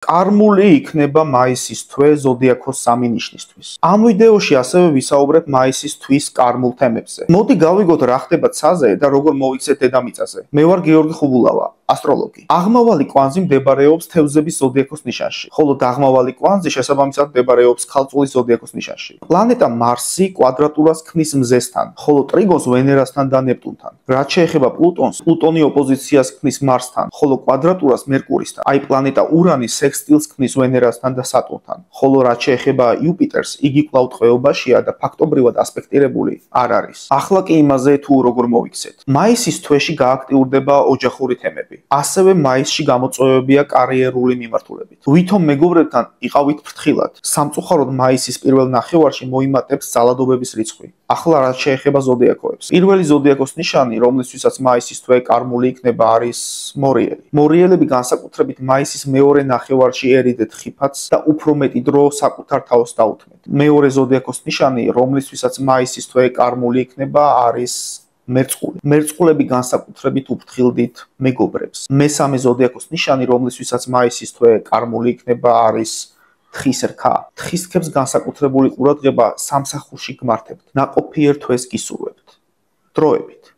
Კარმული იქნება მაისის თვე ზოდიაქოს სამი ნიშნისთვის. Ამ ვიდეოში ასევე ვისაუბრებ მაისის თვის კარმულ თემებზე. მოდი გავიგოთ რა ხდება ცაზე და როგორ მოვიქცეთ დედამიწაზე. მე ვარ გიორგი ხუბულავა, ასტროლოგი. აღმავალი კვანძი მდებარეობს თევზების ზოდიაქოს ნიშანში, ხოლო დაღმავალი კვანძი შესაბამისად მდებარეობს ქალწულის ზოდიაქოს ნიშანში. პლანეტა მარსი კვადრატურას ქმნის მზესთან, ხოლო ტრიგონს ვენერასთან და ნეპტუნთან. რაც შეეხება პლუტონს, პლუტონი ოპოზიციას ქმნის მარსთან, ხოლო კვადრატურას მერკურისთან. აი პლანეტა ურანი სექსტილს ქმნის ვენერასთან და სატურნთან, ხოლო რაც შეეხება იუპიტერს, იგი კვლავ ტყვეობაშია და ფაქტობრივად ასპექტირებული არ არის. ახლა კი იმაზე თუ როგორ მოვიქცეთ. მაისის თვეში გააქტიურდება ოჯახური თემები. ასევე მაისში გამოწვევებია კარიერული მიმართულებით. ვითომ მეგობრებთან იყავით ფრთხილად. სამწუხაროდ მაისის პირველ ნახევარში მოიმატებს ძალადობების რიცხვი. ახლა რაც შეეხება ზოდიაქოებს. პირველი ზოდიაქოს ნიშანი, რომლისთვისაც მაისის თვე კარმული იქნება, არის მორიელი. მორიელები განსაკუთრებით მაისის მეორე ნახევარში ერიდეთ ხიფათს და უფრო მეტი დრო საკუთარ თავს დაუთმეთ. მეორე ზოდიაქოს ნიშანი, რომლისთვისაც მაისის თვე კარმული იქნება, არის მერწყული. მერწყულები განსაკუთრებით უფრთხილდით მეგობრებს. მესამე ზოდიაქოს ნიშანი, რომლისთვისაც მაისის თვე კარმული იქნება, არის თხის რქა. თხის რქებს განსაკუთრებული ყურადღება სამსახურში გმართებთ. ნაყოფიერ თვეს გისურვებთ. დროებით.